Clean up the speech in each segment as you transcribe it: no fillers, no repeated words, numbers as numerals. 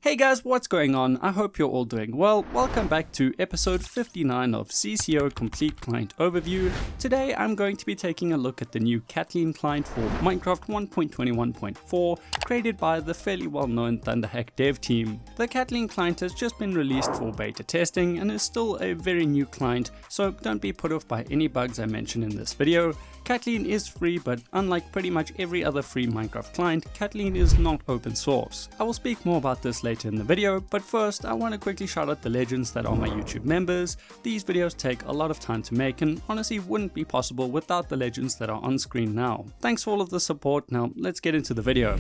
Hey guys, what's going on? I hope you're all doing well. Welcome back to episode 59 of CCO Complete Client Overview. Today I'm going to be taking a look at the new CatLean client for Minecraft 1.21.4 created by the fairly well-known ThunderHack dev team. The CatLean client has just been released for beta testing and is still a very new client, so don't be put off by any bugs I mention in this video. CatLean is free, but unlike pretty much every other free Minecraft client, CatLean is not open source. I will speak more about this later in the video, but first I want to quickly shout out the legends that are my YouTube members. These videos take a lot of time to make and honestly wouldn't be possible without the legends that are on screen now. Thanks for all of the support. Now let's get into the video.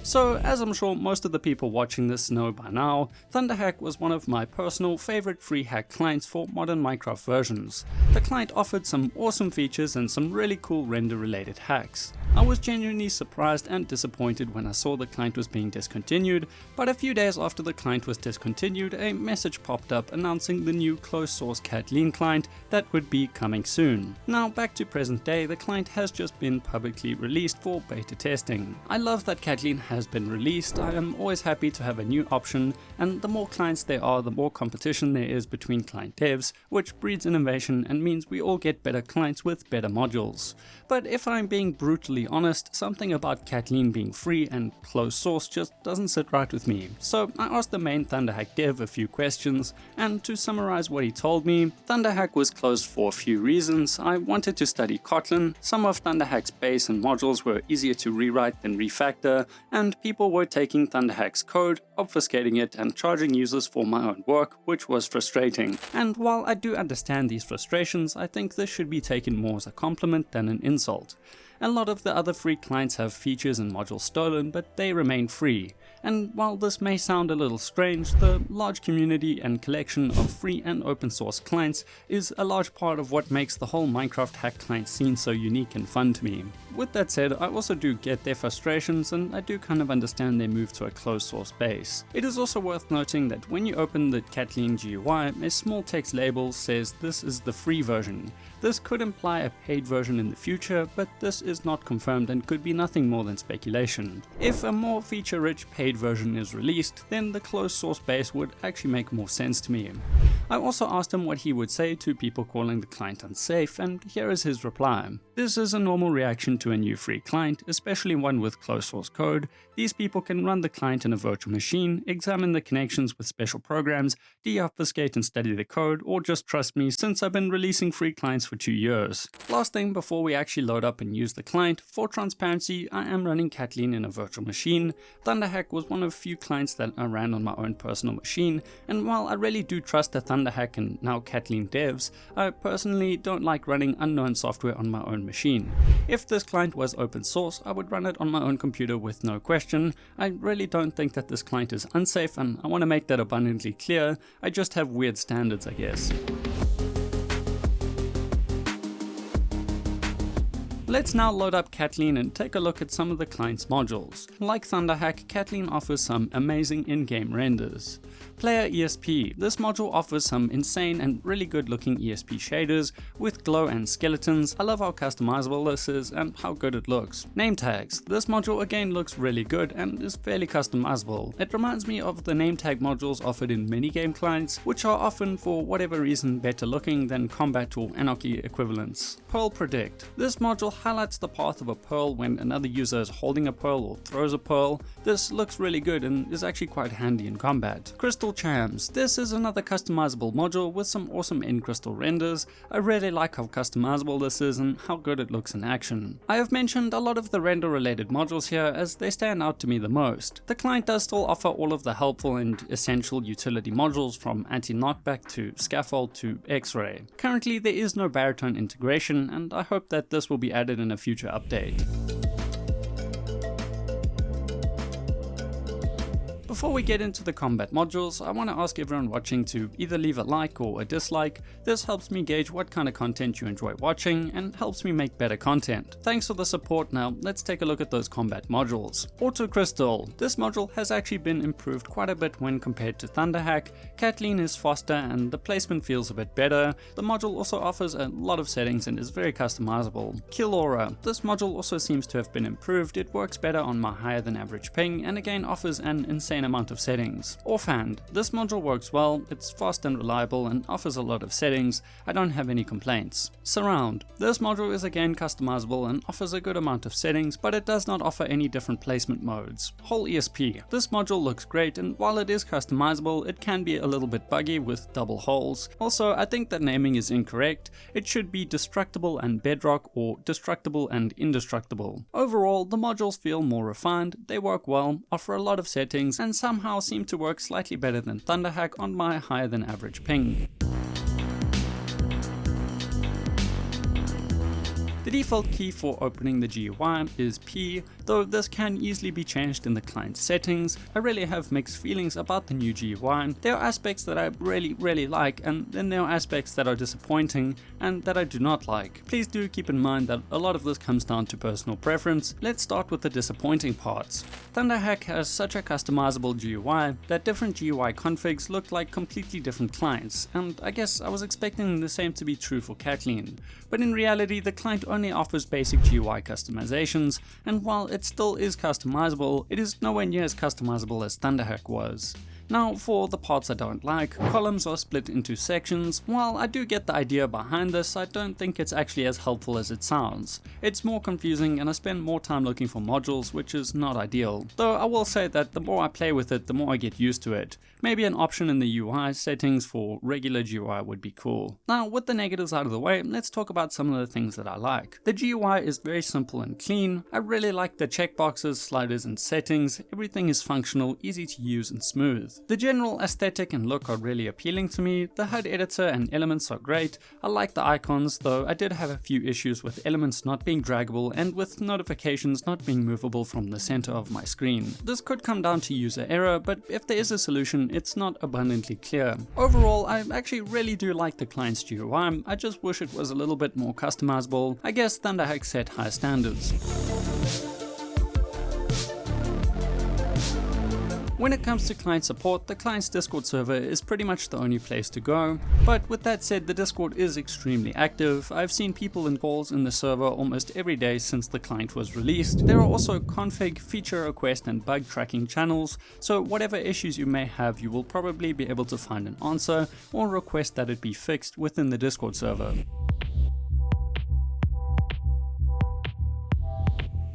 So, as I'm sure most of the people watching this know by now, ThunderHack was one of my personal favorite free hack clients for modern Minecraft versions. The client offered some awesome features and some really cool render related hacks. I was genuinely surprised and disappointed when I saw the client was being discontinued, but a few days after the client was discontinued, a message popped up announcing the new closed source CatLean client that would be coming soon. Now back to present day, the client has just been publicly released for beta testing. I love that CatLean has been released. I am always happy to have a new option, and the more clients there are, the more competition there is between client devs, which breeds innovation and means we all get better clients with better modules. But if I'm being brutally honest, something about CatLean being free and closed source just doesn't sit right with me. So I asked the main ThunderHack dev a few questions, and to summarize what he told me, ThunderHack was closed for a few reasons. I wanted to study Kotlin, some of ThunderHack's base and modules were easier to rewrite than refactor, and people were taking ThunderHack's code, obfuscating it and charging users for my own work, which was frustrating. And while I do understand these frustrations, I think this should be taken more as a compliment than an insult. A lot of the other free clients have features and modules stolen, but they remain free. And while this may sound a little strange, the large community and collection of free and open source clients is a large part of what makes the whole Minecraft hack client scene so unique and fun to me. With that said, I also do get their frustrations and I do kind of understand their move to a closed source base. It is also worth noting that when you open the KatLean GUI, a small text label says this is the free version. This could imply a paid version in the future, but this is not confirmed and could be nothing more than speculation. If a more feature-rich paid version is released, then the closed source base would actually make more sense to me. I also asked him what he would say to people calling the client unsafe, and here is his reply. This is a normal reaction to a new free client, especially one with closed source code. These people can run the client in a virtual machine, examine the connections with special programs, deobfuscate and study the code, or just trust me since I've been releasing free clients for 2 years. Last thing before we actually load up and use the client, for transparency, I am running CatLean in a virtual machine. ThunderHack was one of few clients that I ran on my own personal machine, and while I really do trust the ThunderHack and now CatLean devs, I personally don't like running unknown software on my own machine. If this client was open source, I would run it on my own computer with no question. I really don't think that this client is unsafe, and I want to make that abundantly clear. I just have weird standards, I guess. Let's now load up CatLean and take a look at some of the client's modules. Like ThunderHack, CatLean offers some amazing in-game renders. Player ESP. This module offers some insane and really good looking ESP shaders with glow and skeletons. I love how customizable this is and how good it looks. Name tags. This module again looks really good and is fairly customizable. It reminds me of the name tag modules offered in minigame clients, which are often for whatever reason better looking than combat or anarchy equivalents. Pearl Predict. This module highlights the path of a pearl when another user is holding a pearl or throws a pearl. This looks really good and is actually quite handy in combat. Crystal Chams. This is another customizable module with some awesome end crystal renders. I really like how customizable this is and how good it looks in action. I have mentioned a lot of the render related modules here as they stand out to me the most. The client does still offer all of the helpful and essential utility modules from anti-knockback to scaffold to X-ray. Currently there is no baritone integration, and I hope that this will be added in a future update. Before we get into the combat modules, I want to ask everyone watching to either leave a like or a dislike. This helps me gauge what kind of content you enjoy watching and helps me make better content. Thanks for the support. Now let's take a look at those combat modules. Auto Crystal. This module has actually been improved quite a bit when compared to Thunderhack. CatLean is faster and the placement feels a bit better. The module also offers a lot of settings and is very customizable. KiLAB. This module also seems to have been improved. It works better on my higher than average ping and again offers an insane amount of settings. Offhand. This module works well, it's fast and reliable and offers a lot of settings. I don't have any complaints. Surround. This module is again customizable and offers a good amount of settings, but it does not offer any different placement modes. Whole ESP. This module looks great, and while it is customizable, it can be a little bit buggy with double holes. Also, I think that naming is incorrect. It should be destructible and bedrock or destructible and indestructible. Overall, the modules feel more refined, they work well, offer a lot of settings, and somehow seem to work slightly better than Thunderhack on my higher than average ping. The default key for opening the GUI is P, though this can easily be changed in the client settings. I really have mixed feelings about the new GUI. There are aspects that I really like, and then there are aspects that are disappointing and that I do not like. Please do keep in mind that a lot of this comes down to personal preference. Let's start with the disappointing parts. Thunderhack has such a customizable GUI that different GUI configs look like completely different clients, and I guess I was expecting the same to be true for CatLean. But in reality, the client only offers basic GUI customizations, and while it still is customizable, it is nowhere near as customizable as Thunderhack was. Now for the parts I don't like, columns are split into sections. While I do get the idea behind this, I don't think it's actually as helpful as it sounds. It's more confusing and I spend more time looking for modules, which is not ideal. Though I will say that the more I play with it, the more I get used to it. Maybe an option in the UI settings for regular GUI would be cool. Now with the negatives out of the way, let's talk about some of the things that I like. The GUI is very simple and clean. I really like the checkboxes, sliders and settings. Everything is functional, easy to use and smooth. The general aesthetic and look are really appealing to me. The HUD editor and elements are great. I like the icons, though I did have a few issues with elements not being draggable and with notifications not being movable from the center of my screen. This could come down to user error, but if there is a solution, it's not abundantly clear. Overall, I actually really do like the client's GUI. I just wish it was a little bit more customizable. I guess Thunderhack set high standards. When it comes to client support, the client's Discord server is pretty much the only place to go. But with that said, the Discord is extremely active. I've seen people in calls in the server almost every day since the client was released. There are also config, feature request and bug tracking channels, so whatever issues you may have, you will probably be able to find an answer or request that it be fixed within the Discord server.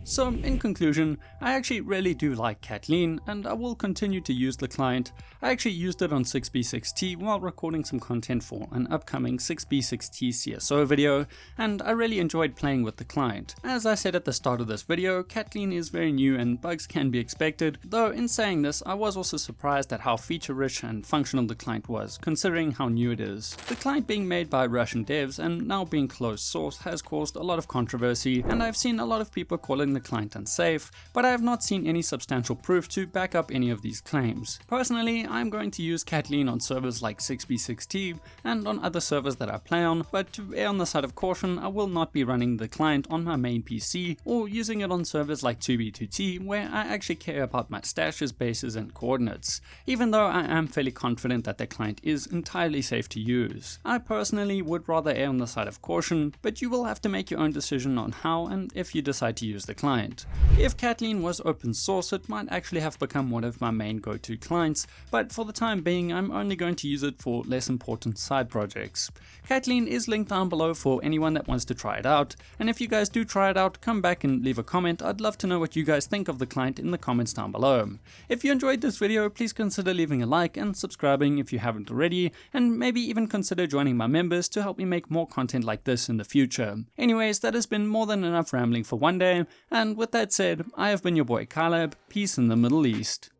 So in conclusion, I actually really do like CatLean and I will continue to use the client. I actually used it on 6b6t while recording some content for an upcoming 6b6t CSO video, and I really enjoyed playing with the client. As I said at the start of this video, CatLean is very new and bugs can be expected, though in saying this I was also surprised at how feature rich and functional the client was, considering how new it is. The client being made by Russian devs and now being closed source has caused a lot of controversy, and I've seen a lot of people calling the client unsafe, but I have not seen any substantial proof to back up any of these claims. Personally, I'm going to use CatLean on servers like 6b6t and on other servers that I play on, but to err on the side of caution, I will not be running the client on my main PC or using it on servers like 2b2t where I actually care about my stashes, bases and coordinates, even though I am fairly confident that the client is entirely safe to use. I personally would rather err on the side of caution, but you will have to make your own decision on how and if you decide to use the client. If CatLean was open source, it might actually have become one of my main go-to clients, but for the time being I'm only going to use it for less important side projects. CatLean is linked down below for anyone that wants to try it out, and if you guys do try it out, come back and leave a comment. I'd love to know what you guys think of the client in the comments down below. If you enjoyed this video, please consider leaving a like and subscribing if you haven't already, and maybe even consider joining my members to help me make more content like this in the future. Anyways, that has been more than enough rambling for one day, and with that said, I have been your boy KiLAB, peace in the Middle East.